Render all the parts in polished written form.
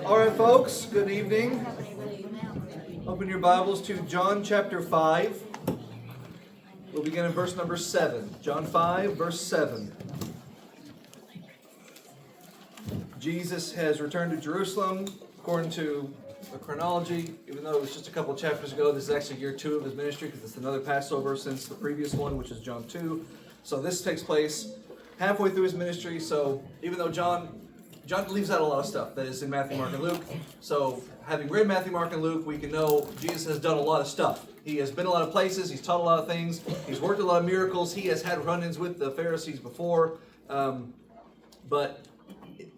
All right, folks, good evening. Open your Bibles to John chapter 5. We'll begin in verse number 7. John 5, verse 7. Jesus has returned to Jerusalem according to the chronology. Even though it was just a couple of chapters ago, this is actually year 2 of his ministry because it's another Passover since the previous one, which is John 2. So this takes place halfway through his ministry. So even though John leaves out a lot of stuff that is in Matthew, Mark, and Luke. So having read Matthew, Mark, and Luke, we can know Jesus has done a lot of stuff. He has been a lot of places. He's taught a lot of things. He's worked a lot of miracles. He has had run-ins with the Pharisees before. But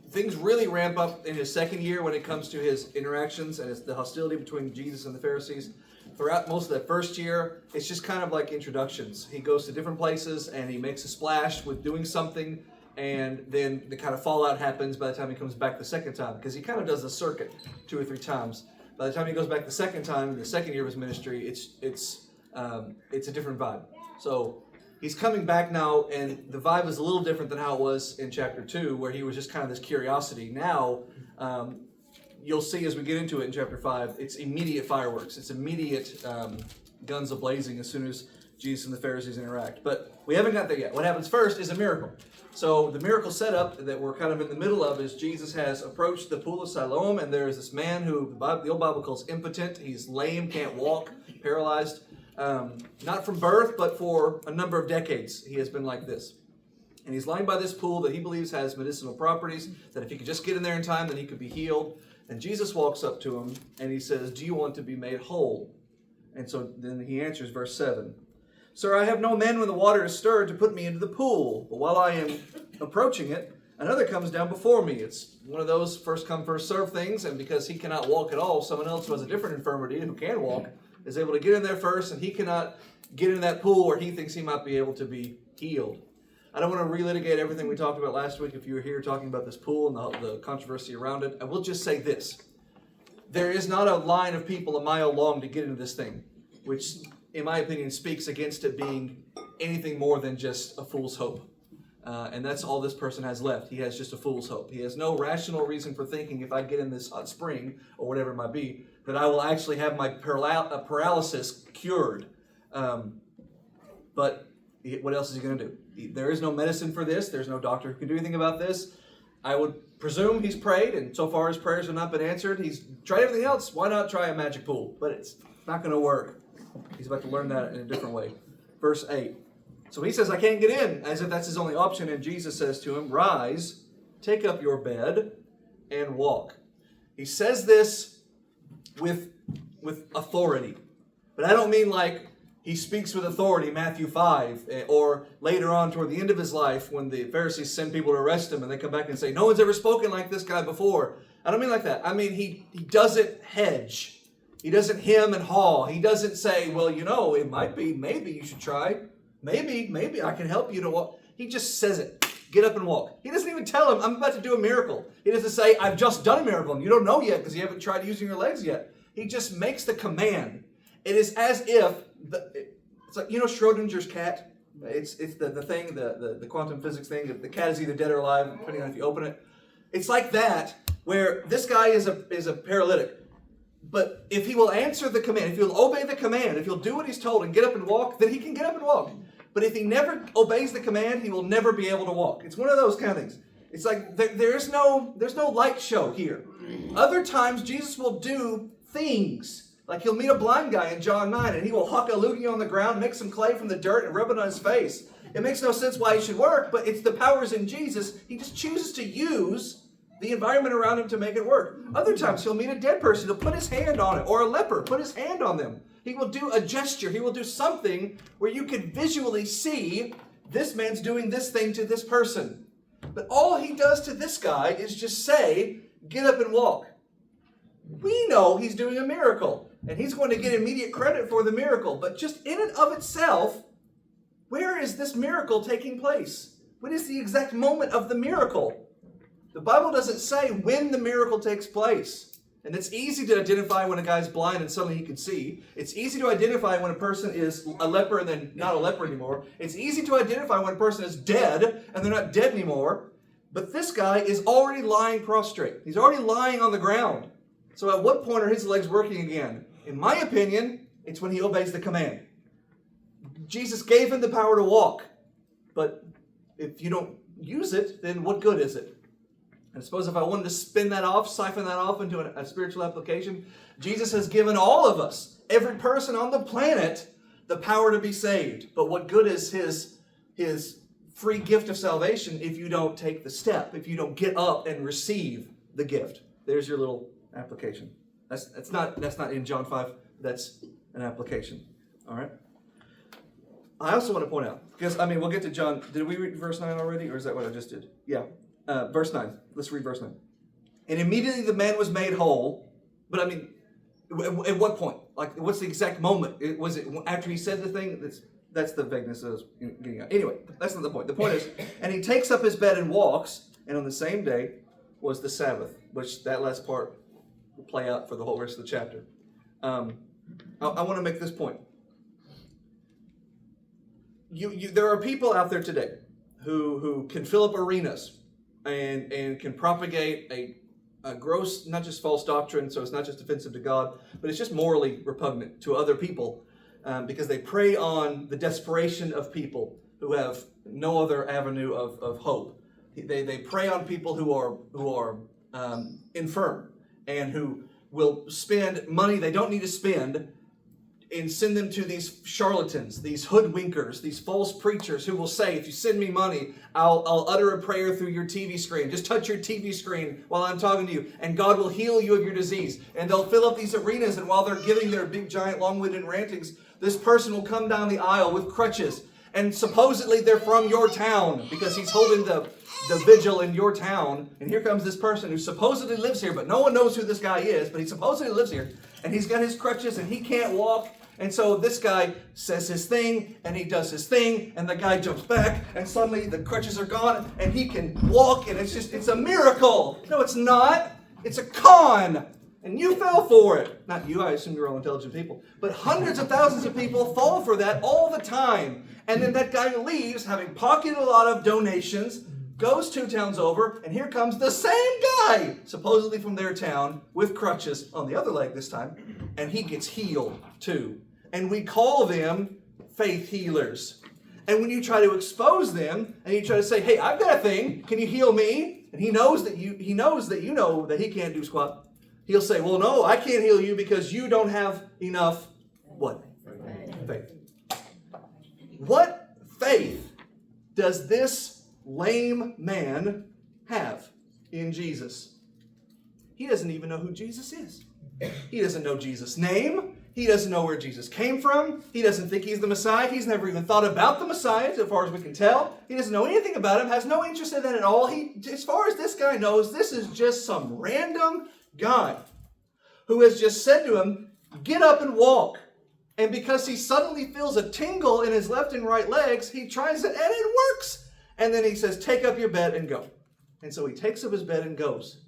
things really ramp up in his second year when it comes to his interactions and it's the hostility between Jesus and the Pharisees. Throughout most of that first year, it's just kind of like introductions. He goes to different places and he makes a splash with doing something. And then the kind of fallout happens by the time he comes back the second time, because he kind of does the circuit 2 or 3 times. By the time he goes back the second time, in the second year of his ministry, it's a different vibe. So he's coming back now, and the vibe is a little different than how it was in chapter 2, where he was just kind of this curiosity. Now, you'll see as we get into it in chapter 5, it's immediate fireworks. It's immediate guns a-blazing as soon as Jesus and the Pharisees interact. But we haven't got there yet. What happens first is a miracle. So the miracle setup that we're kind of in the middle of is Jesus has approached the pool of Siloam, and there is this man who the old Bible calls impotent. He's lame, can't walk, paralyzed. Not from birth, but for a number of decades he has been like this. And he's lying by this pool that he believes has medicinal properties, that if he could just get in there in time, then he could be healed. And Jesus walks up to him, and he says, "Do you want to be made whole?" And so then he answers, verse 7. "Sir, I have no man when the water is stirred to put me into the pool. But while I am approaching it, another comes down before me." It's one of those first come, first serve things. And because he cannot walk at all, someone else who has a different infirmity who can walk is able to get in there first. And he cannot get in that pool where he thinks he might be able to be healed. I don't want to relitigate everything we talked about last week if you were here talking about this pool and the controversy around it. I will just say this. There is not a line of people a mile long to get into this thing, which in my opinion, speaks against it being anything more than just a fool's hope. And that's all this person has left. He has just a fool's hope. He has no rational reason for thinking if I get in this hot spring, or whatever it might be, that I will actually have my paralysis cured. But what else is he going to do? There is no medicine for this. There's no doctor who can do anything about this. I would presume he's prayed, and so far his prayers have not been answered. He's tried everything else. Why not try a magic pool? But it's not going to work. He's about to learn that in a different way. Verse 8. So he says, "I can't get in," as if that's his only option. And Jesus says to him, "Rise, take up your bed, and walk." He says this with authority. But I don't mean like he speaks with authority, Matthew 5, or later on toward the end of his life when the Pharisees send people to arrest him and they come back and say, "No one's ever spoken like this guy before." I don't mean like that. I mean he doesn't hedge. He doesn't hem and haw. He doesn't say, "Well, it might be, maybe you should try. Maybe I can help you to walk." He just says it. Get up and walk. He doesn't even tell him, "I'm about to do a miracle." He doesn't say, "I've just done a miracle," and you don't know yet because you haven't tried using your legs yet. He just makes the command. It is as if, it's like, Schrodinger's cat? It's the thing, the quantum physics thing. The cat is either dead or alive, depending on if you open it. It's like that, where this guy is a paralytic. But if he will answer the command, if he'll obey the command, if he'll do what he's told and get up and walk, then he can get up and walk. But if he never obeys the command, he will never be able to walk. It's one of those kind of things. It's like there's no light show here. Other times Jesus will do things. Like he'll meet a blind guy in John 9 and he will huck a loogie on the ground, make some clay from the dirt and rub it on his face. It makes no sense why he should work, but it's the powers in Jesus. He just chooses to use the environment around him to make it work. Other times he'll meet a dead person, he'll put his hand on it, or a leper, put his hand on them. He will do a gesture, he will do something where you can visually see this man's doing this thing to this person. But all he does to this guy is just say, "Get up and walk." We know he's doing a miracle, and he's going to get immediate credit for the miracle. But just in and of itself, where is this miracle taking place? What is the exact moment of the miracle? The Bible doesn't say when the miracle takes place. And it's easy to identify when a guy's blind and suddenly he can see. It's easy to identify when a person is a leper and then not a leper anymore. It's easy to identify when a person is dead and they're not dead anymore. But this guy is already lying prostrate. He's already lying on the ground. So at what point are his legs working again? In my opinion, it's when he obeys the command. Jesus gave him the power to walk. But if you don't use it, then what good is it? And suppose if I wanted to spin that off, siphon that off into a spiritual application, Jesus has given all of us, every person on the planet, the power to be saved. But what good is his free gift of salvation if you don't take the step, if you don't get up and receive the gift? There's your little application. That's not in John 5. That's an application. All right? I also want to point out, because, we'll get to John. Did we read verse 9 already, or is that what I just did? Yeah. Verse 9. Let's read verse 9. And immediately the man was made whole. But, at what point? Like, what's the exact moment? Was it after he said the thing? That's the vagueness I was getting at. Anyway, that's not the point. The point is, and he takes up his bed and walks, and on the same day was the Sabbath, which that last part will play out for the whole rest of the chapter. I want to make this point. There are people out there today who can fill up arenas and can propagate a gross, not just false doctrine, so it's not just offensive to God, but it's just morally repugnant to other people because they prey on the desperation of people who have no other avenue of hope. They prey on people who are infirm and who will spend money they don't need to spend and send them to these charlatans, these hoodwinkers, these false preachers who will say, if you send me money, I'll utter a prayer through your TV screen. Just touch your TV screen while I'm talking to you, and God will heal you of your disease. And they'll fill up these arenas, and while they're giving their big, giant, long-winded rantings, this person will come down the aisle with crutches. And supposedly they're from your town because he's holding the vigil in your town. And here comes this person who supposedly lives here, but no one knows who this guy is, but he supposedly lives here. And he's got his crutches and he can't walk. And so this guy says his thing, and he does his thing, and the guy jumps back, and suddenly the crutches are gone, and he can walk, and it's a miracle. No, it's not. It's a con. And you fell for it. Not you, I assume you're all intelligent people. But hundreds of thousands of people fall for that all the time. And then that guy leaves, having pocketed a lot of donations, goes 2 towns over, and here comes the same guy, supposedly from their town, with crutches on the other leg this time, and he gets healed too. And we call them faith healers. And when you try to expose them, and you try to say, hey, I've got a thing, can you heal me? And he knows that you know that he can't do squat. He'll say, well, no, I can't heal you because you don't have enough, what? Faith. What faith does this lame man have in Jesus? He doesn't even know who Jesus is. He doesn't know Jesus' name. He doesn't know where Jesus came from. He doesn't think he's the Messiah. He's never even thought about the Messiah, as far as we can tell. He doesn't know anything about him, has no interest in that at all. As far as this guy knows, this is just some random guy who has just said to him, get up and walk. And because he suddenly feels a tingle in his left and right legs, he tries it and it works. And then he says, take up your bed and go. And so he takes up his bed and goes.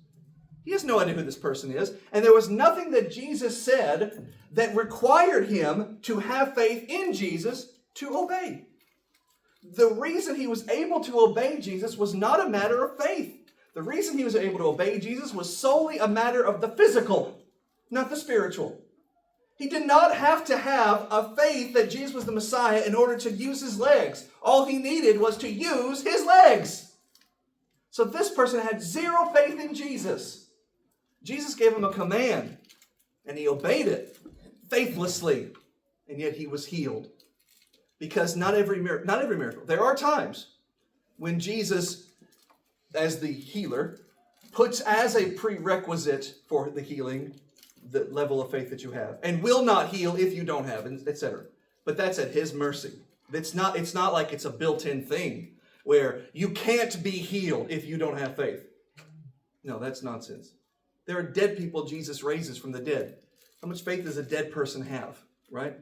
He has no idea who this person is. And there was nothing that Jesus said that required him to have faith in Jesus to obey. The reason he was able to obey Jesus was not a matter of faith. The reason he was able to obey Jesus was solely a matter of the physical, not the spiritual. He did not have to have a faith that Jesus was the Messiah in order to use his legs. All he needed was to use his legs. So this person had zero faith in Jesus. Jesus gave him a command, and he obeyed it faithlessly, and yet he was healed. Because not every miracle. There are times when Jesus, as the healer, puts as a prerequisite for the healing the level of faith that you have, and will not heal if you don't have, etc. But that's at his mercy. It's not like it's a built-in thing where you can't be healed if you don't have faith. No, that's nonsense. There are dead people Jesus raises from the dead. How much faith does a dead person have, right?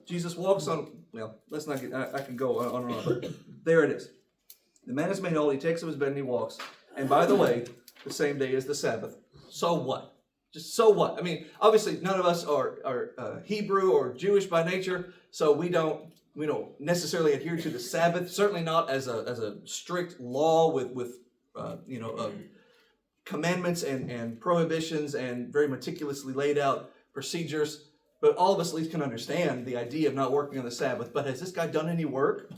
Jesus walks on, well, let's not get, I can go on and on, but there it is. The man is made whole, he takes up his bed and he walks. And by the way, the same day is the Sabbath. So what? Just so what? I mean, obviously none of us are Hebrew or Jewish by nature, so we don't necessarily adhere to the Sabbath, certainly not as a strict law with commandments and prohibitions and very meticulously laid out procedures. But all of us at least can understand the idea of not working on the Sabbath. But has this guy done any work?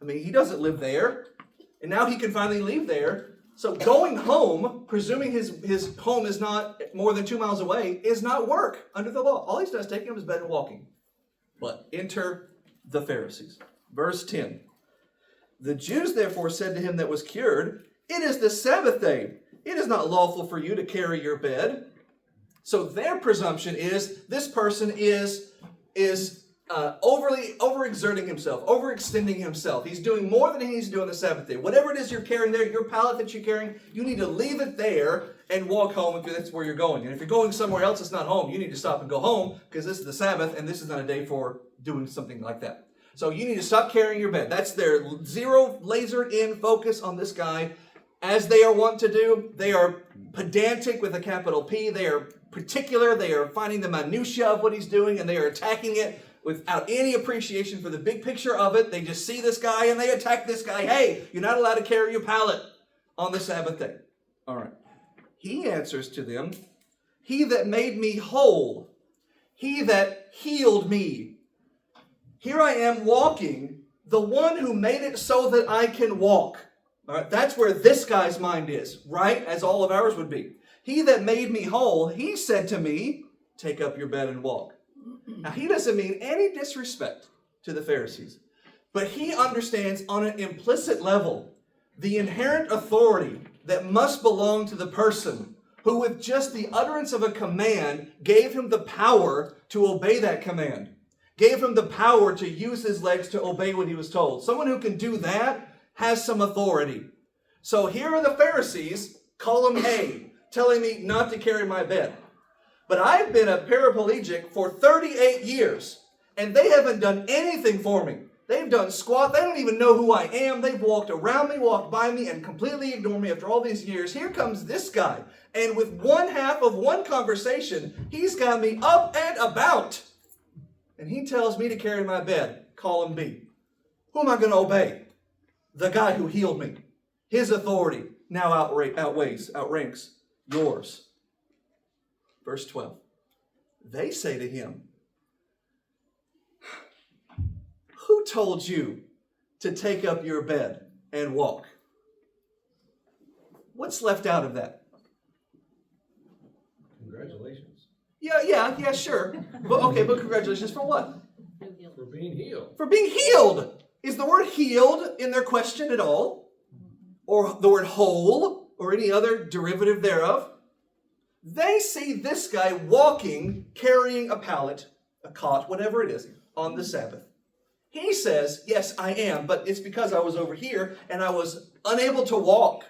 I mean, he doesn't live there. And now he can finally leave there. So going home, presuming his home is not more than 2 miles away, is not work under the law. All he's done is taking up his bed and walking. But enter the Pharisees. Verse 10. The Jews therefore said to him that was cured, "It is the Sabbath day. It is not lawful for you to carry your bed." So their presumption is this person is overexerting himself, overextending himself. He's doing more than he needs to do on the Sabbath day. Whatever it is you're carrying there, your pallet that you're carrying, you need to leave it there and walk home if that's where you're going. And if you're going somewhere else that's not home, you need to stop and go home because this is the Sabbath and this is not a day for doing something like that. So you need to stop carrying your bed. That's their zero lasered in focus on this guy. As they are wont to do, they are pedantic with a capital P. They are particular. They are finding the minutiae of what he's doing and they are attacking it without any appreciation for the big picture of it. They just see this guy and they attack this guy. Hey, you're not allowed to carry your pallet on the Sabbath day. All right. He answers to them, "He that made me whole, he that healed me. Here I am walking, the one who made it so that I can walk." All right, that's where this guy's mind is, right? As all of ours would be. "He that made me whole, he said to me, take up your bed and walk." Now, he doesn't mean any disrespect to the Pharisees, but he understands on an implicit level the inherent authority that must belong to the person who, with just the utterance of a command, gave him the power to obey that command, gave him the power to use his legs to obey what he was told. Someone who can do that has some authority. So here are the Pharisees, column A, telling me not to carry my bed. But I've been a paraplegic for 38 years, and they haven't done anything for me. They've done squat. They don't even know who I am. They've walked around me, walked by me, and completely ignored me after all these years. Here comes this guy, and with one half of one conversation, he's got me up and about. And he tells me to carry my bed, column B. Who am I going to obey? The guy who healed me. His authority now outranks yours. Verse 12. They say to him, "Who told you to take up your bed and walk?" What's left out of that? Congratulations. Yeah, sure. But congratulations for what? For being healed. For being healed. Is the word healed in their question at all? Or the word whole, or any other derivative thereof? They see this guy walking, carrying a pallet, a cot, whatever it is, on the Sabbath. He says, "Yes, I am, but it's because I was over here and I was unable to walk.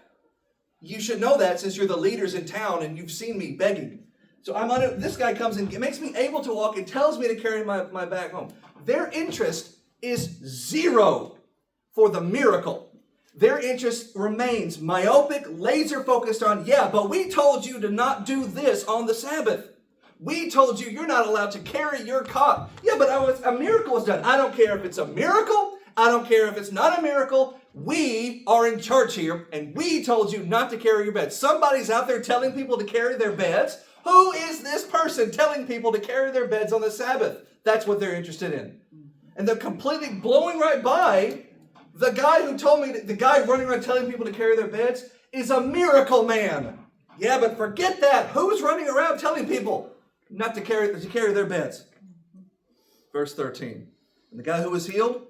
You should know that since you're the leaders in town and you've seen me begging. So this guy comes and makes me able to walk and tells me to carry my bag home." Their interest is zero for the miracle. Their interest remains myopic, laser focused on, but we told you to not do this on the Sabbath. We told you you're not allowed to carry your cot. But a miracle was done. I don't care if it's a miracle. I don't care if it's not a miracle. We are in charge here, and we told you not to carry your bed. Somebody's out there telling people to carry their beds. Who is this person telling people to carry their beds on the Sabbath? That's what they're interested in. And they're completely blowing right by the guy who told me, the guy running around telling people to carry their beds is a miracle man. But forget that. Who's running around telling people not to carry their beds? Verse 13. And the guy who was healed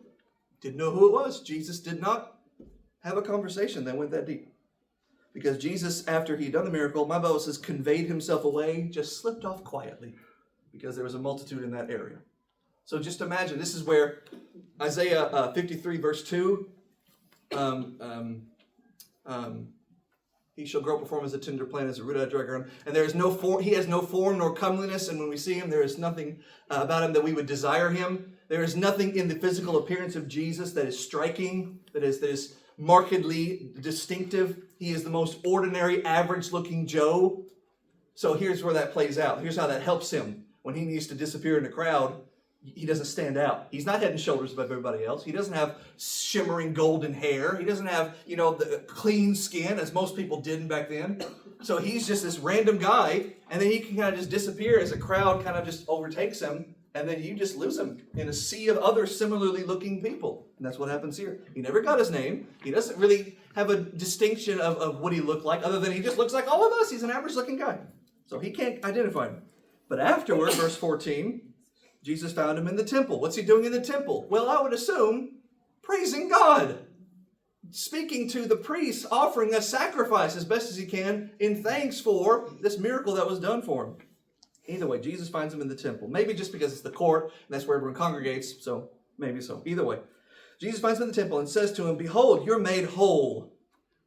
didn't know who it was. Jesus did not have a conversation that went that deep. Because Jesus, after he'd done the miracle, my Bible says, conveyed himself away, just slipped off quietly, because there was a multitude in that area. So just imagine, this is where Isaiah 53 verse 2, he shall grow before him as a tender plant, as a root out of dry ground. And there is no form, he has no form nor comeliness, and when we see him, there is nothing about him that we would desire him. There is nothing in the physical appearance of Jesus that is striking, that is markedly distinctive. He is the most ordinary, average-looking Joe. So here's where that plays out. Here's how that helps him when he needs to disappear in the crowd. he doesn't stand out. He's not head and shoulders above everybody else. He doesn't have shimmering golden hair. He doesn't have, the clean skin as most people didn't back then. So he's just this random guy, and then he can kind of just disappear as a crowd kind of just overtakes him, and then you just lose him in a sea of other similarly looking people. And that's what happens here. He never got his name. He doesn't really have a distinction of what he looked like, other than he just looks like all of us. He's an average looking guy. So he can't identify him. But afterward, verse 14, Jesus found him in the temple. What's he doing in the temple? Well, I would assume praising God. Speaking to the priests, offering a sacrifice as best as he can in thanks for this miracle that was done for him. Either way, Jesus finds him in the temple. Maybe just because it's the court, and that's where everyone congregates, so maybe so. Either way, Jesus finds him in the temple and says to him, "Behold, you're made whole.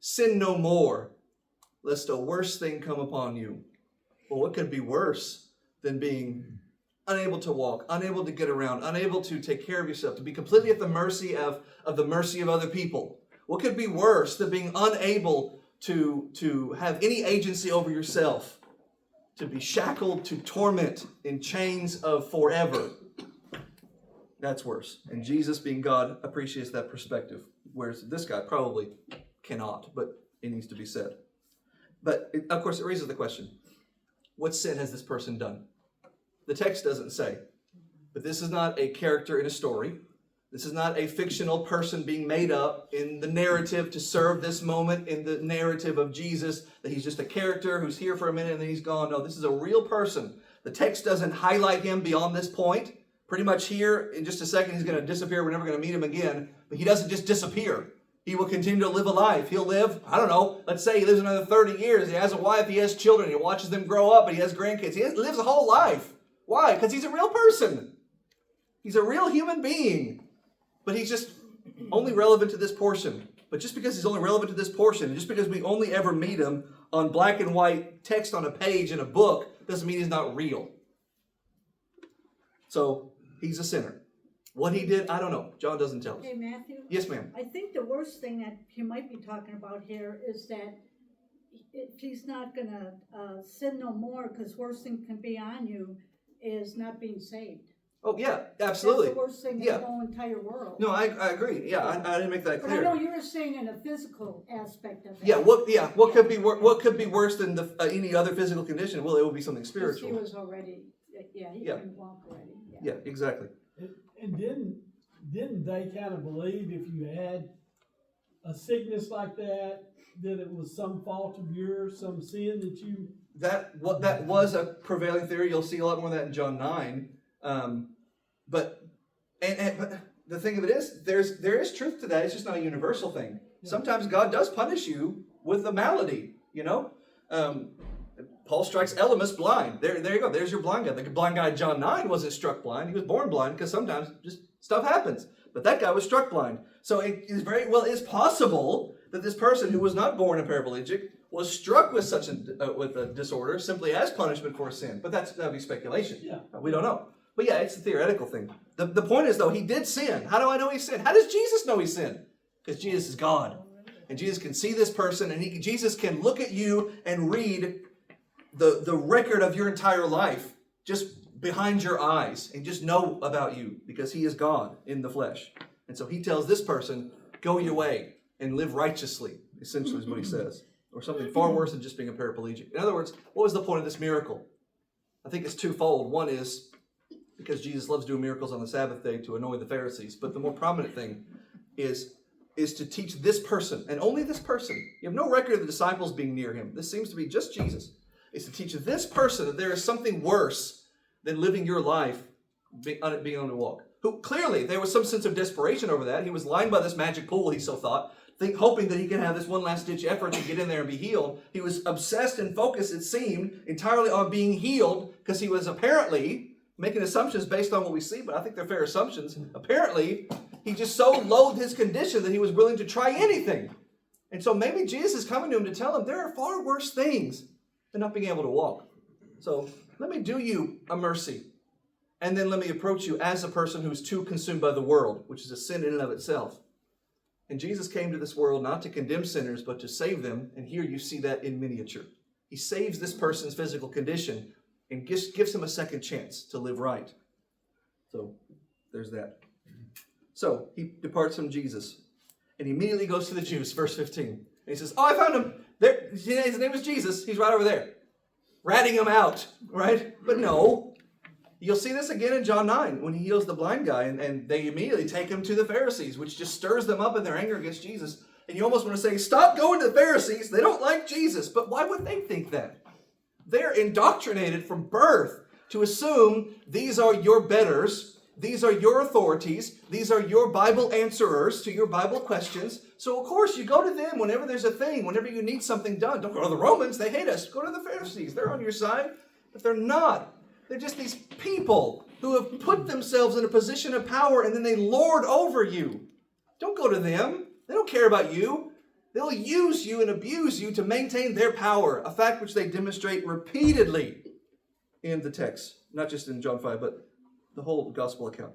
Sin no more, lest a worse thing come upon you." Well, what could be worse than being unable to walk, unable to get around, unable to take care of yourself, to be completely at the mercy of other people? What could be worse than being unable to have any agency over yourself, to be shackled to torment in chains of forever? That's worse. And Jesus, being God, appreciates that perspective, whereas this guy probably cannot, but it needs to be said. But, of course, it raises the question, what sin has this person done? The text doesn't say. But this is not a character in a story. This is not a fictional person being made up in the narrative to serve this moment in the narrative of Jesus, that he's just a character who's here for a minute and then he's gone. No, this is a real person. The text doesn't highlight him beyond this point. Pretty much here, in just a second, he's going to disappear. We're never going to meet him again. But he doesn't just disappear. He will continue to live a life. He'll live, let's say he lives another 30 years. He has a wife, he has children, he watches them grow up, and he has grandkids. He lives a whole life. Why? Because he's a real person. He's a real human being. But he's just only relevant to this portion. But just because he's only relevant to this portion, just because we only ever meet him on black and white text on a page in a book, doesn't mean he's not real. So, he's a sinner. What he did, I don't know. John doesn't tell us. Hey, Matthew? Yes, ma'am. I think the worst thing that he might be talking about here is that if he's not going to sin no more, because worst thing can be on you is not being saved. Oh, yeah, absolutely. That's the worst thing in the whole entire world. No, I agree. Yeah, I didn't make that clear. But I know you were saying in a physical aspect of it. Yeah, what could be worse than any other physical condition? Well, it would be something spiritual. He was already, he couldn't walk already. Yeah, exactly. And didn't they kind of believe if you had a sickness like that it was some fault of yours, some sin that you... That was a prevailing theory. You'll see a lot more of that in John 9. But the thing of it is, there is truth to that. It's just not a universal thing. Yeah. Sometimes God does punish you with a malady, Paul strikes Elymas blind. There you go. There's your blind guy. The blind guy in John 9 wasn't struck blind. He was born blind because sometimes just stuff happens. But that guy was struck blind. So it is very well is possible that this person who was not born a paraplegic was struck with such a disorder simply as punishment for sin. But that would be speculation. Yeah. We don't know. But yeah, it's a theoretical thing. The point is, though, he did sin. How do I know he sinned? How does Jesus know he sinned? Because Jesus is God. And Jesus can see this person, and Jesus can look at you and read the record of your entire life just behind your eyes and just know about you because he is God in the flesh. And so he tells this person, go your way and live righteously, essentially is what he says. Or something far worse than just being a paraplegic. In other words, what was the point of this miracle? I think it's twofold. One is because Jesus loves doing miracles on the Sabbath day to annoy the Pharisees. But the more prominent thing is to teach this person, and only this person. You have no record of the disciples being near him. This seems to be just Jesus. Is to teach this person that there is something worse than living your life being on a walk. Who clearly there was some sense of desperation over that. He was lying by this magic pool, he so thought, hoping that he could have this one last ditch effort to get in there and be healed. He was obsessed and focused, it seemed, entirely on being healed because he was apparently making assumptions based on what we see, but I think they're fair assumptions. Apparently, he just so loathed his condition that he was willing to try anything. And so maybe Jesus is coming to him to tell him there are far worse things than not being able to walk. So let me do you a mercy. And then let me approach you as a person who's too consumed by the world, which is a sin in and of itself. And Jesus came to this world not to condemn sinners, but to save them. And here you see that in miniature. He saves this person's physical condition and gives him a second chance to live right. So there's that. So he departs from Jesus and he immediately goes to the Jews, verse 15. And he says, oh, I found him. There, his name is Jesus. He's right over there. Ratting him out, right? But no. You'll see this again in John 9 when he heals the blind guy and they immediately take him to the Pharisees, which just stirs them up in their anger against Jesus. And you almost want to say, stop going to the Pharisees. They don't like Jesus. But why would they think that? They're indoctrinated from birth to assume these are your betters, these are your authorities, these are your Bible answerers to your Bible questions. So of course you go to them whenever there's a thing, whenever you need something done. Don't go to the Romans, they hate us. Go to the Pharisees, they're on your side. But they're not. They're just these people who have put themselves in a position of power and then they lord over you. Don't go to them. They don't care about you. They'll use you and abuse you to maintain their power, a fact which they demonstrate repeatedly in the text, not just in John 5, but the whole gospel account.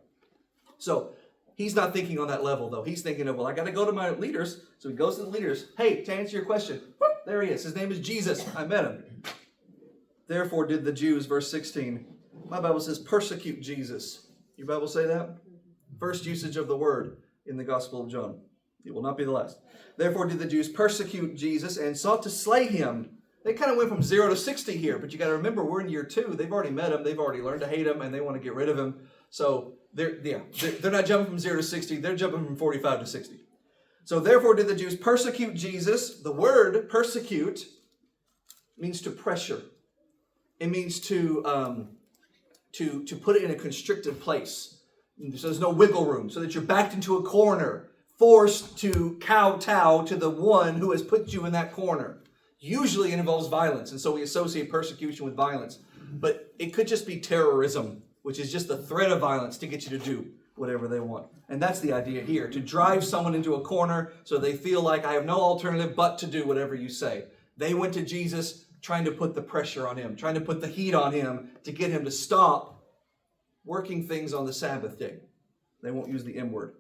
So he's not thinking on that level, though. He's thinking of, well, I got to go to my leaders. So he goes to the leaders. Hey, to answer your question, whoop, there he is. His name is Jesus. I met him. Therefore did the Jews, verse 16. My Bible says persecute Jesus. Your Bible say that? First usage of the word in the Gospel of John. It will not be the last. Therefore did the Jews persecute Jesus and sought to slay him. They kind of went from 0 to 60 here, but you got to remember we're in year 2. They've already met him. They've already learned to hate him, and they want to get rid of him. So they're not jumping from 0 to 60. They're jumping from 45 to 60. So therefore did the Jews persecute Jesus. The word persecute means to pressure. It means to put it in a constricted place. So there's no wiggle room, so that you're backed into a corner, forced to kowtow to the one who has put you in that corner. Usually it involves violence, and so we associate persecution with violence. But it could just be terrorism, which is just the threat of violence to get you to do whatever they want. And that's the idea here, to drive someone into a corner so they feel like I have no alternative but to do whatever you say. They went to Jesus trying to put the pressure on him, trying to put the heat on him to get him to stop working things on the Sabbath day. They won't use the M word.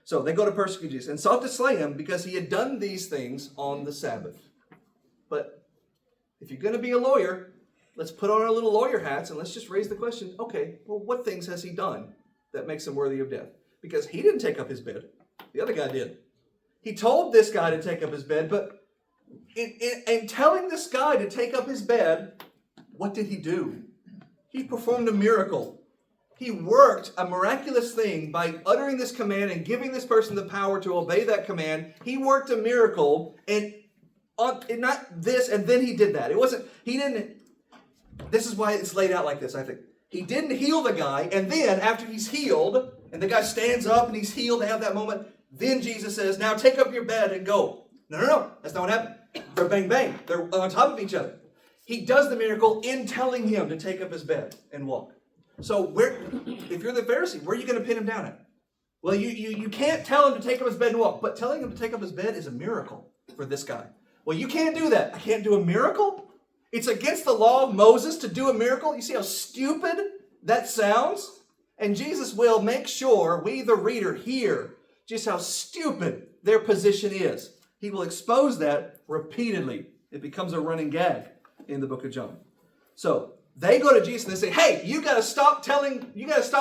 So they go to persecute Jesus and sought to slay him because he had done these things on the Sabbath. But if you're going to be a lawyer, let's put on our little lawyer hats and let's just raise the question, okay, well, what things has he done that makes him worthy of death? Because he didn't take up his bed. The other guy did. He told this guy to take up his bed, but in telling this guy to take up his bed, what did he do? He performed a miracle. He worked a miraculous thing by uttering this command and giving this person the power to obey that command. He worked a miracle, and not this, and then he did that. This is why it's laid out like this, I think. He didn't heal the guy, and then after he's healed, and the guy stands up and he's healed, they have that moment, then Jesus says, now take up your bed and go. No, that's not what happened. They're bang, bang. They're on top of each other. He does the miracle in telling him to take up his bed and walk. So if you're the Pharisee, where are you going to pin him down at? Well, you can't tell him to take up his bed and walk, but telling him to take up his bed is a miracle for this guy. Well, you can't do that. I can't do a miracle? It's against the law of Moses to do a miracle? You see how stupid that sounds? And Jesus will make sure we, the reader, hear just how stupid their position is. He will expose that repeatedly. It becomes a running gag in the book of John. So they go to Jesus and they say, hey, you got to stop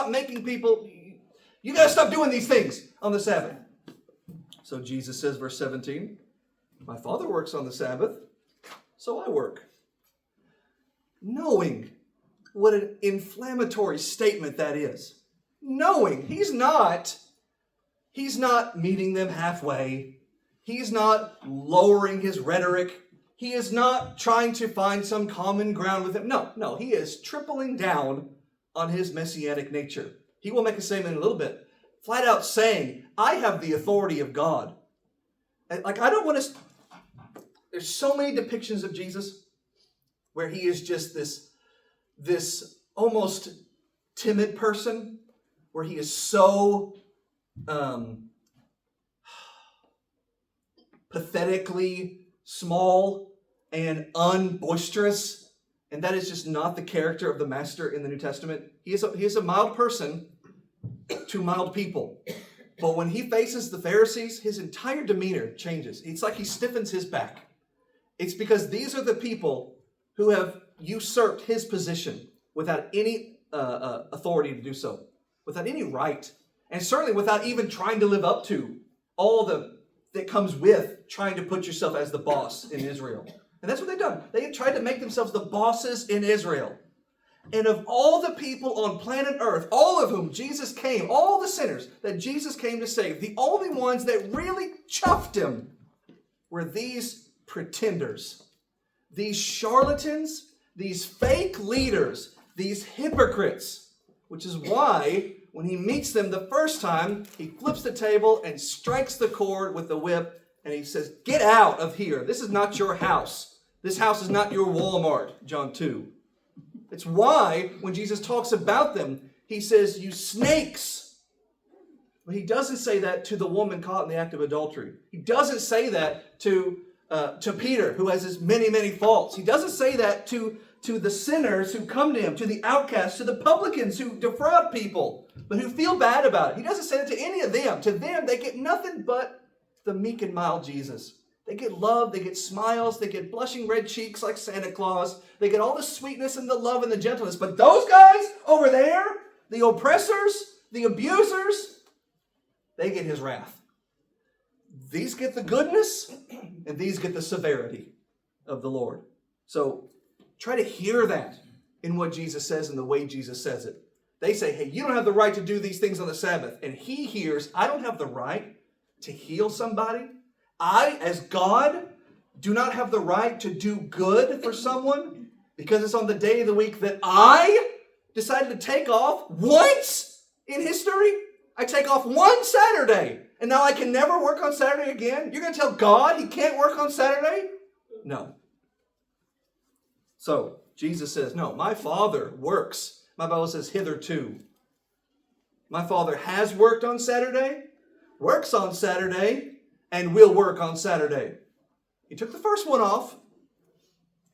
making people, you got to stop doing these things on the Sabbath. So Jesus says, verse 17, my Father works on the Sabbath, so I work. Knowing what an inflammatory statement that is. Knowing he's not meeting them halfway. He's not lowering his rhetoric. He is not trying to find some common ground with them. No, he is tripling down on his messianic nature. He will make a statement in a little bit, flat out saying, I have the authority of God. And there's so many depictions of Jesus where he is just this almost timid person, where he is so pathetically small and unboisterous, and that is just not the character of the Master in the New Testament. He is a mild person to mild people. But when he faces the Pharisees, his entire demeanor changes. It's like he stiffens his back. It's because these are the people who have usurped his position without any authority to do so. without any right, and certainly without even trying to live up to all that comes with trying to put yourself as the boss in Israel. And that's what they've done. They tried to make themselves the bosses in Israel. And of all the people on planet Earth, all of whom Jesus came, all the sinners that Jesus came to save, the only ones that really chuffed him were these pretenders, these charlatans, these fake leaders, these hypocrites, which is why when he meets them the first time, he flips the table and strikes the cord with the whip, and he says, "Get out of here. This is not your house. This house is not your Walmart," John 2. It's why when Jesus talks about them, he says, "You snakes." But he doesn't say that to the woman caught in the act of adultery. He doesn't say that to Peter, who has his many, many faults. He doesn't say that to the sinners who come to him, to the outcasts, to the publicans who defraud people, but who feel bad about it. He doesn't say it to any of them. To them, they get nothing but the meek and mild Jesus. They get love, they get smiles, they get blushing red cheeks like Santa Claus. They get all the sweetness and the love and the gentleness. But those guys over there, the oppressors, the abusers, they get his wrath. These get the goodness, and these get the severity of the Lord. So try to hear that in what Jesus says and the way Jesus says it. They say, "Hey, you don't have the right to do these things on the Sabbath." And he hears, "I don't have the right to heal somebody. I, as God, do not have the right to do good for someone because it's on the day of the week that I decided to take off once in history. I take off one Saturday, and now I can never work on Saturday again. You're going to tell God he can't work on Saturday?" No. So Jesus says, no, my Father works. My Bible says hitherto. My Father has worked on Saturday, works on Saturday, and will work on Saturday. He took the first one off,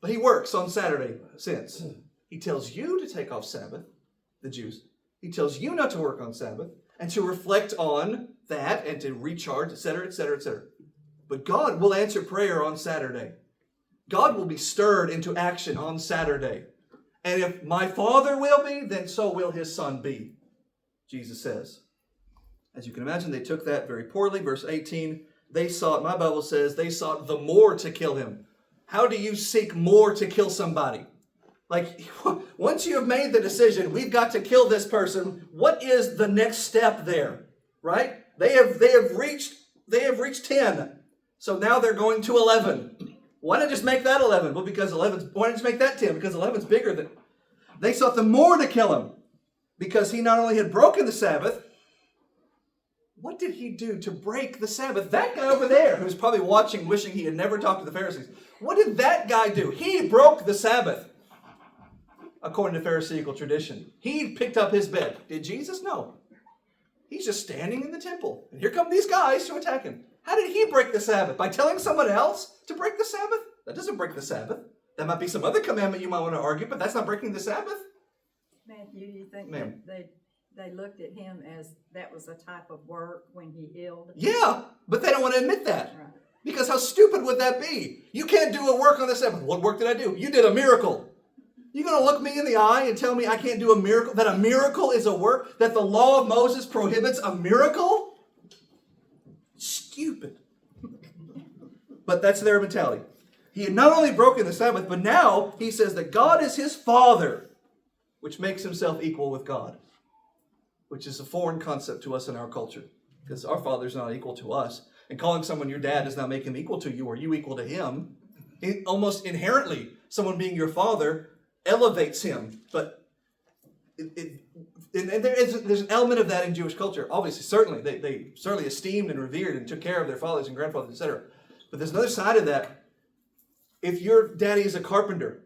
but he works on Saturday since. He tells you to take off Sabbath, the Jews. He tells you not to work on Sabbath and to reflect on that and to recharge, etc., etc., etc. But God will answer prayer on Saturday. God will be stirred into action on Saturday. And if my Father will be, then so will his Son be, Jesus says. As you can imagine, they took that very poorly. Verse 18, they sought, my Bible says, they sought the more to kill him. How do you seek more to kill somebody? Like, once you have made the decision, we've got to kill this person, what is the next step there? Right? They have reached 10. So now they're going to 11. Why not just make that 11? Well, because 11's, why not just make that 10? Because 11's bigger than... They sought the more to kill him because he not only had broken the Sabbath, what did he do to break the Sabbath? That guy over there, who's probably watching, wishing he had never talked to the Pharisees, what did that guy do? He broke the Sabbath, according to Pharisaical tradition. He picked up his bed. Did Jesus? No. He's just standing in the temple. And here come these guys to attack him. How did he break the Sabbath? By telling someone else to break the Sabbath? That doesn't break the Sabbath. That might be some other commandment you might want to argue, but that's not breaking the Sabbath. Matthew, do you think Ma'am. that they looked at him as that was a type of work when he healed? Yeah, but they don't want to admit that. Right. Because how stupid would that be? You can't do a work on the Sabbath. What work did I do? You did a miracle. You're going to look me in the eye and tell me I can't do a miracle? That a miracle is a work? That the law of Moses prohibits a miracle? Stupid. But that's their mentality. He had not only broken the Sabbath, but now he says that God is his Father, which makes himself equal with God, which is a foreign concept to us in our culture, because our Father's not equal to us. And calling someone your dad does not make him equal to you or you equal to him. Almost inherently, someone being your father elevates him. But there's an element of that in Jewish culture. Obviously, certainly, they certainly esteemed and revered and took care of their fathers and grandfathers, etc. But there's another side of that. If your daddy is a carpenter,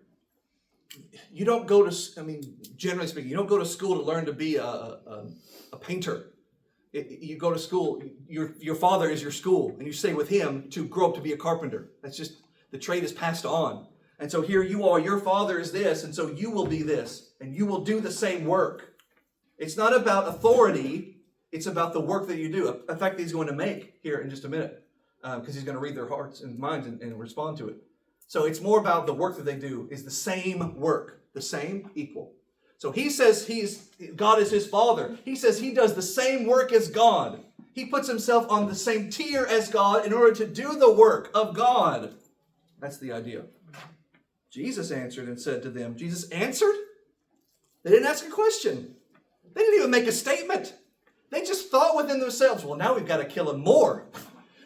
you don't go to, generally speaking, you don't go to school to learn to be a painter. You go to school, your father is your school, and you stay with him to grow up to be a carpenter. That's just, the trade is passed on. And so here you are, your father is this, and so you will be this, and you will do the same work. It's not about authority, it's about the work that you do. In fact, he's going to make here in just a minute, because he's going to read their hearts and minds and respond to it. So it's more about the work that they do is the same work, the same, equal. So he says God is his Father. He says he does the same work as God. He puts himself on the same tier as God in order to do the work of God. That's the idea. Jesus answered and said to them, Jesus answered? They didn't ask a question. They didn't even make a statement. They just thought within themselves, well, now we've got to kill him more.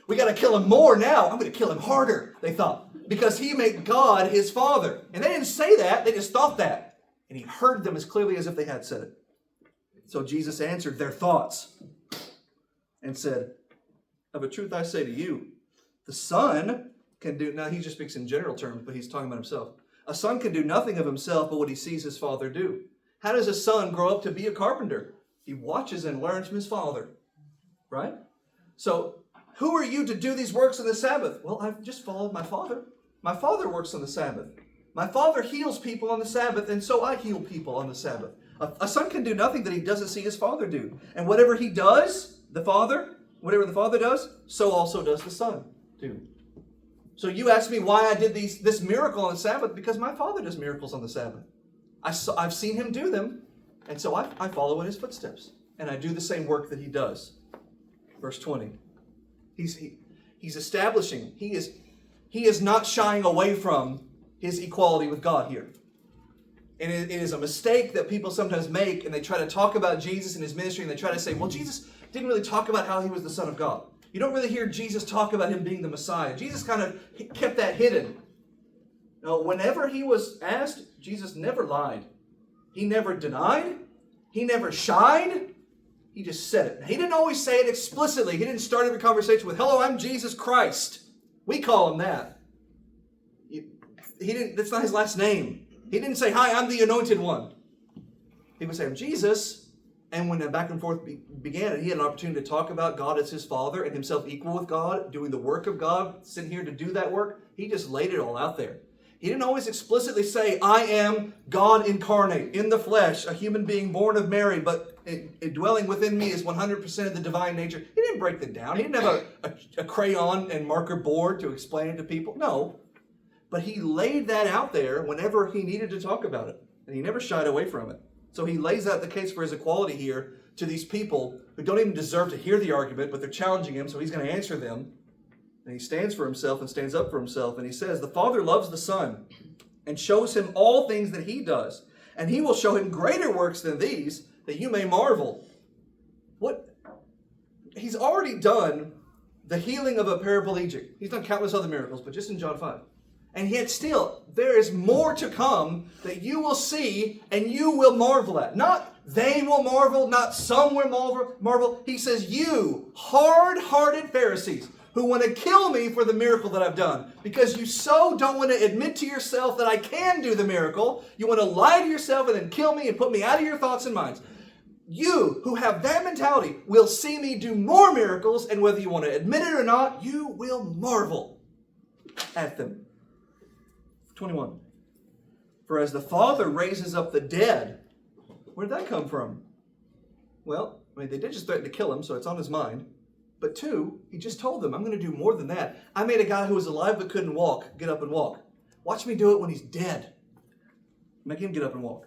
We got to kill him more now. I'm going to kill him harder, they thought, because he made God his Father. And they didn't say that. They just thought that. And he heard them as clearly as if they had said it. So Jesus answered their thoughts and said, of a truth I say to you, the Son can do, now he just speaks in general terms, but he's talking about himself. A son can do nothing of himself but what he sees his father do. How does a son grow up to be a carpenter? He watches and learns from his father. Right? So, who are you to do these works on the Sabbath? Well, I've just followed my father. My father works on the Sabbath. My father heals people on the Sabbath, and so I heal people on the Sabbath. A son can do nothing that he doesn't see his father do. And whatever he does, whatever the father does, so also does the son do. So you ask me why I did this miracle on the Sabbath, because my father does miracles on the Sabbath. I've seen him do them, and so I follow in his footsteps. And I do the same work that he does. Verse 20. He's establishing, he is not shying away from his equality with God here. And it is a mistake that people sometimes make, and they try to talk about Jesus and his ministry, and they try to say, well, Jesus didn't really talk about how he was the Son of God. You don't really hear Jesus talk about him being the Messiah. Jesus kind of kept that hidden. No, whenever he was asked, Jesus never lied. He never denied. He never shied. He just said it. He didn't always say it explicitly. He didn't start every conversation with, hello, I'm Jesus Christ. We call him that. That's not his last name. He didn't say, hi, I'm the anointed one. He would say, I'm Jesus. And when the back and forth began, he had an opportunity to talk about God as his Father and himself equal with God, doing the work of God, sitting here to do that work. He just laid it all out there. He didn't always explicitly say, I am God incarnate, in the flesh, a human being born of Mary, but dwelling within me is 100% of the divine nature. He didn't break that down. He didn't have a crayon and marker board to explain it to people. No. But he laid that out there whenever he needed to talk about it. And he never shied away from it. So he lays out the case for his equality here to these people who don't even deserve to hear the argument, but they're challenging him, so he's going to answer them. And he stands for himself and stands up for himself. And he says, the Father loves the Son and shows him all things that he does. And he will show him greater works than these, that you may marvel. What? He's already done the healing of a paraplegic. He's done countless other miracles, but just in John 5. And yet still, there is more to come that you will see and you will marvel at. Not they will marvel, not some will marvel. He says, you hard-hearted Pharisees who want to kill me for the miracle that I've done. Because you so don't want to admit to yourself that I can do the miracle. You want to lie to yourself and then kill me and put me out of your thoughts and minds. You who have that mentality will see me do more miracles, and whether you want to admit it or not, you will marvel at them. 21. For as the Father raises up the dead, where did that come from? Well, they did just threaten to kill him, so it's on his mind. But 2, he just told them, I'm going to do more than that. I made a guy who was alive but couldn't walk get up and walk. Watch me do it when he's dead. Make him get up and walk.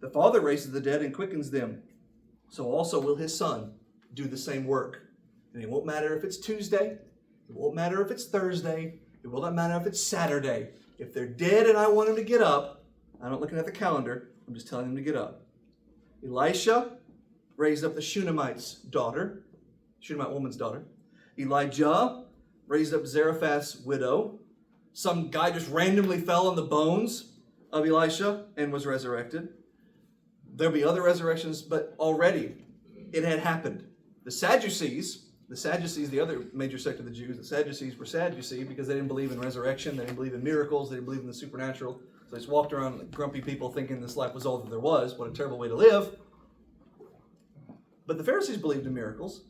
The Father raises the dead and quickens them. So also will his Son do the same work. And it won't matter if it's Tuesday. It won't matter if it's Thursday. It will not matter if it's Saturday. If they're dead and I want them to get up, I'm not looking at the calendar. I'm just telling them to get up. Elisha raised up the Shunammite's daughter. Shunammite woman's daughter. Elijah raised up Zarephath's widow. Some guy just randomly fell on the bones of Elisha and was resurrected. There'll be other resurrections, but already it had happened. The Sadducees, the other major sect of the Jews, the Sadducees were sad, you see, because they didn't believe in resurrection, they didn't believe in miracles, they didn't believe in the supernatural. So they just walked around like grumpy people thinking this life was all that there was. What a terrible way to live. But the Pharisees believed in miracles.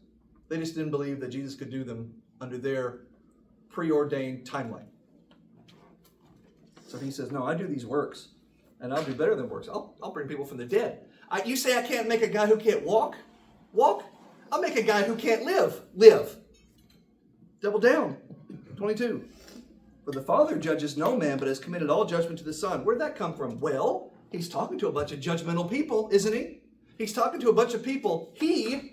They just didn't believe that Jesus could do them under their preordained timeline. So he says, no, I do these works, and I'll do better than works. I'll bring people from the dead. You say I can't make a guy who can't walk? I'll make a guy who can't live. Double down. 22. For the Father judges no man, but has committed all judgment to the Son. Where'd that come from? Well, He's talking to a bunch of judgmental people, isn't he? He's talking to a bunch of people. He,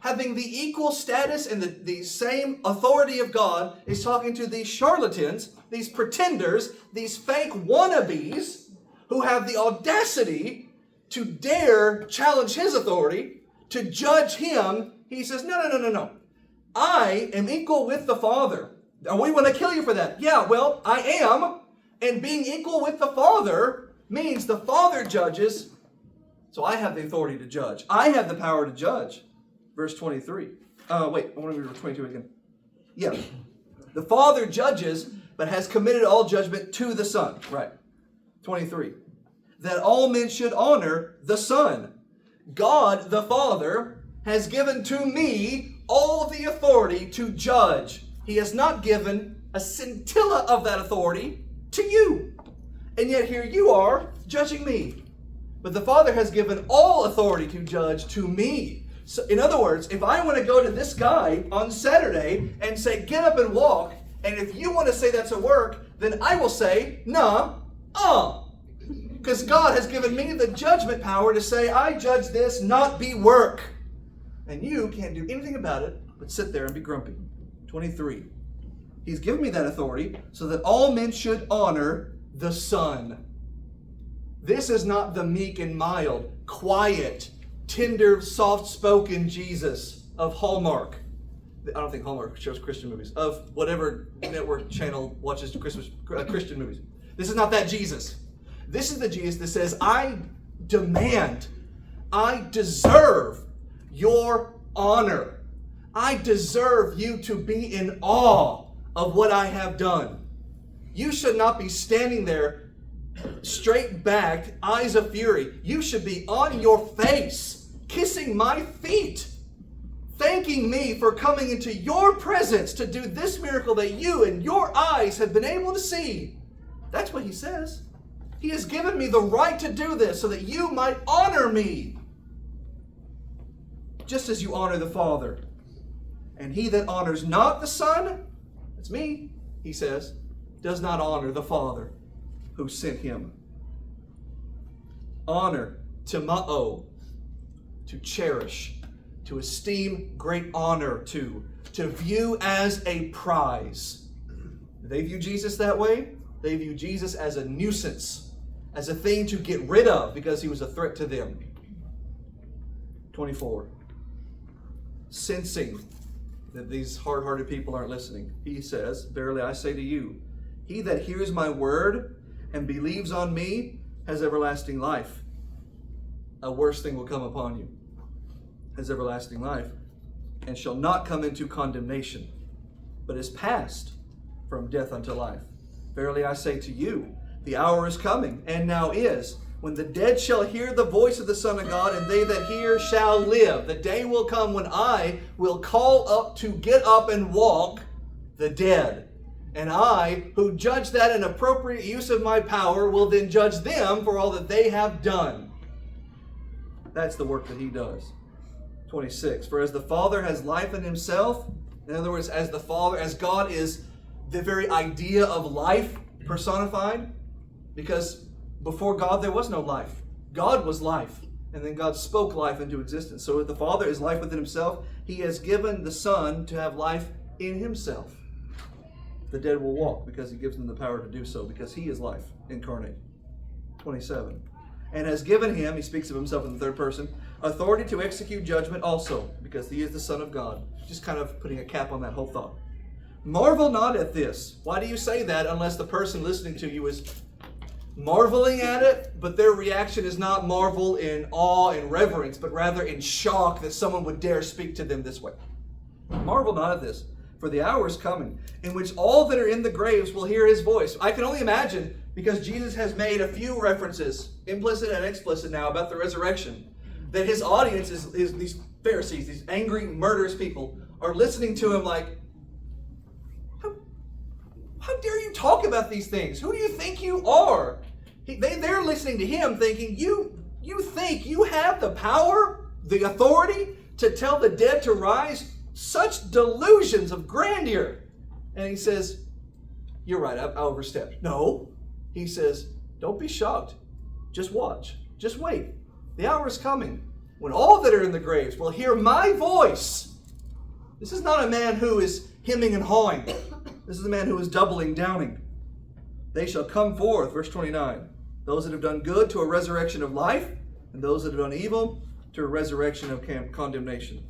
having the equal status and the same authority of God, is talking to these charlatans, these pretenders, these fake wannabes who have the audacity to dare challenge his authority, to judge him. He says, no. I am equal with the Father. And we want to kill you for that. Yeah, well, I am. And being equal with the Father means the Father judges, so I have the authority to judge. I have the power to judge. Verse 23. Wait, I want to read 22 again. Yeah. The Father judges, but has committed all judgment to the Son. Right. 23. That all men should honor the Son. God, the Father, has given to me all of the authority to judge. He has not given a scintilla of that authority to you. And yet here you are judging me. But the Father has given all authority to judge to me. So, in other words, if I want to go to this guy on Saturday and say, get up and walk, and if you want to say that's a work, then I will say, because God has given me the judgment power to say, I judge this not be work. And you can't do anything about it but sit there and be grumpy. 23. He's given me that authority so that all men should honor the Son. This is not the meek and mild, quiet, tender, soft-spoken Jesus of Hallmark. I don't think Hallmark shows Christian movies. Of whatever network channel watches Christian movies. This is not that Jesus. This is the Jesus that says, I demand, I deserve your honor. I deserve you to be in awe of what I have done. You should not be standing there straight-backed, eyes of fury. You should be on your face, kissing my feet, thanking me for coming into your presence to do this miracle that you and your eyes have been able to see. That's what he says. He has given me the right to do this so that you might honor me, just as you honor the Father. And he that honors not the Son, that's me, he says, does not honor the Father who sent him. Honor, timao, to cherish, to esteem great honor, to view as a prize. They view Jesus that way. They view Jesus as a nuisance, as a thing to get rid of because he was a threat to them. 24. Sensing that these hard-hearted people aren't listening, he says, verily I say to you, he that hears my word and believes on me has everlasting life. A worse thing will come upon you. Has everlasting life, and shall not come into condemnation, but is passed from death unto life. Verily I say to you, the hour is coming, and now is, when the dead shall hear the voice of the Son of God, and they that hear shall live. The day will come when I will call up to get up and walk the dead. And I, who judge that an appropriate use of my power, will then judge them for all that they have done. That's the work that he does. 26. For as the Father has life in himself, in other words, as God is the very idea of life personified, because before God there was no life. God was life, and then God spoke life into existence. So if the Father is life within himself, he has given the Son to have life in himself. The dead will walk because he gives them the power to do so, because he is life incarnate. 27. And has given him, he speaks of himself in the third person, authority to execute judgment also, because he is the Son of God. Just kind of putting a cap on that whole thought. Marvel not at this. Why do you say that unless the person listening to you is marveling at it, but their reaction is not marvel in awe and reverence, but rather in shock that someone would dare speak to them this way? Marvel not at this, for the hour is coming, in which all that are in the graves will hear his voice. I can only imagine, because Jesus has made a few references, implicit and explicit now, about the resurrection, that his audience is these Pharisees, these angry, murderous people, are listening to him like, how dare you talk about these things? Who do you think you are? They're listening to him thinking, you think you have the power, the authority to tell the dead to rise? Such delusions of grandeur. And he says, you're right, I overstepped. No. He says, don't be shocked. Just watch. Just wait. The hour is coming when all that are in the graves will hear my voice. This is not a man who is hemming and hawing. This is a man who is doubling, downing. They shall come forth, verse 29. Those that have done good to a resurrection of life, and those that have done evil to a resurrection of condemnation.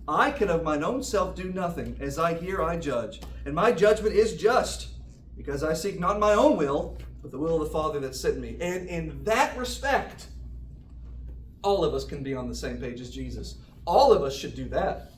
I can of mine own self do nothing. As I hear, I judge. And my judgment is just, because I seek not my own will, but the will of the Father that sent me. And in that respect, all of us can be on the same page as Jesus. All of us should do that.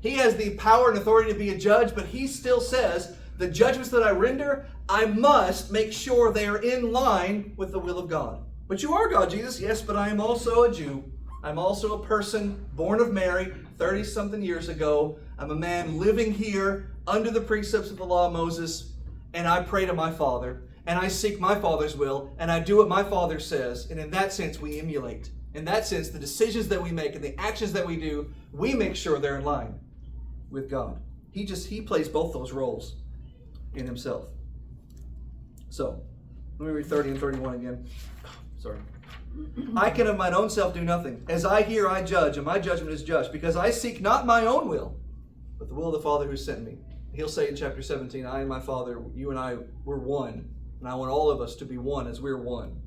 He has the power and authority to be a judge, but he still says, the judgments that I render, I must make sure they are in line with the will of God. But you are God, Jesus. Yes, but I am also a Jew. I'm also a person born of Mary 30-something years ago. I'm a man living here under the precepts of the law of Moses, and I pray to my Father, and I seek my Father's will, and I do what my Father says, and in that sense we emulate. In that sense, the decisions that we make and the actions that we do, we make sure they're in line with God. He plays both those roles in himself. So, let me read 30 and 31 again. Sorry. I can of mine own self do nothing. As I hear, I judge, and my judgment is just, because I seek not my own will, but the will of the Father who sent me. He'll say in chapter 17, I and my Father, you and I, we're one, and I want all of us to be one as we're one.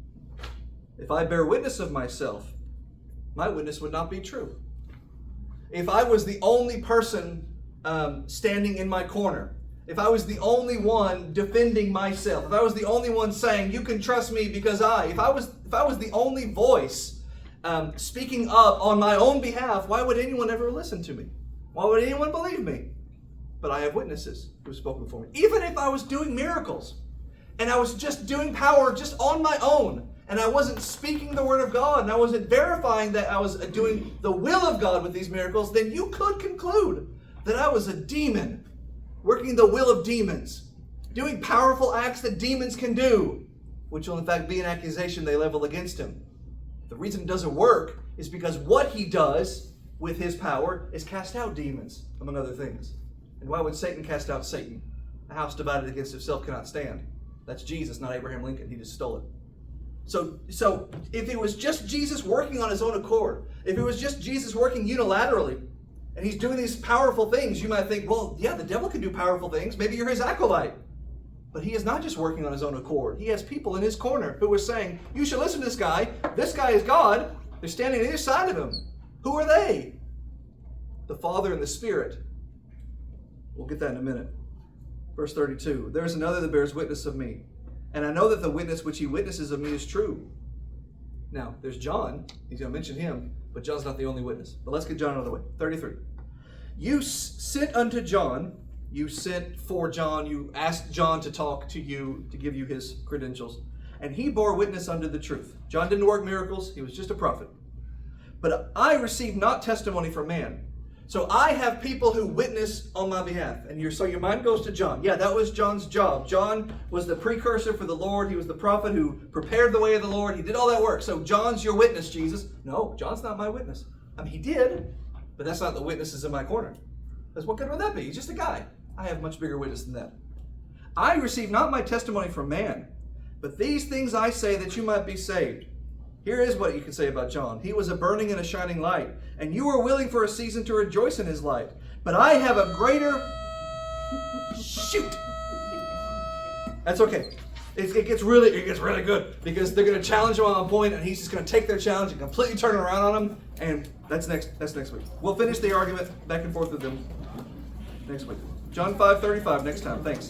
If I bear witness of myself, my witness would not be true. If I was the only person standing in my corner, if I was the only one defending myself, if I was the only one saying, you can trust me because if I was the only voice speaking up on my own behalf, why would anyone ever listen to me? Why would anyone believe me? But I have witnesses who have spoken for me. Even if I was doing miracles and I was just doing power just on my own, and I wasn't speaking the word of God, and I wasn't verifying that I was doing the will of God with these miracles, then you could conclude that I was a demon, working the will of demons, doing powerful acts that demons can do, which will in fact be an accusation they level against him. The reason it doesn't work is because what he does with his power is cast out demons, among other things. And why would Satan cast out Satan? A house divided against itself cannot stand. That's Jesus, not Abraham Lincoln. He just stole it. So if it was just Jesus working on his own accord, if it was just Jesus working unilaterally, and he's doing these powerful things, you might think, well, yeah, the devil can do powerful things. Maybe you're his acolyte. But he is not just working on his own accord. He has people in his corner who are saying, you should listen to this guy. This guy is God. They're standing on either side of him. Who are they? The Father and the Spirit. We'll get that in a minute. Verse 32, there is another that bears witness of me, and I know that the witness which he witnesses of me is true. Now, there's John. He's going to mention him, but John's not the only witness. But let's get John out of the way. 33. You sent unto John. You sent for John. You asked John to talk to you, to give you his credentials. And he bore witness unto the truth. John didn't work miracles. He was just a prophet. But I received not testimony from man. So I have people who witness on my behalf. And so your mind goes to John. Yeah, that was John's job. John was the precursor for the Lord. He was the prophet who prepared the way of the Lord. He did all that work. So John's your witness, Jesus. No, John's not my witness. I mean, he did, but that's not the witnesses in my corner. Because what good would that be? He's just a guy. I have much bigger witness than that. I receive not my testimony from man, but these things I say that you might be saved. Here is what you can say about John. He was a burning and a shining light, and you were willing for a season to rejoice in his light. But I have a greater... Shoot! That's okay. It gets really good, because they're going to challenge him on a point, and he's just going to take their challenge and completely turn it around on them, and that's next week. We'll finish the argument back and forth with them next week. John 5:35 next time. Thanks.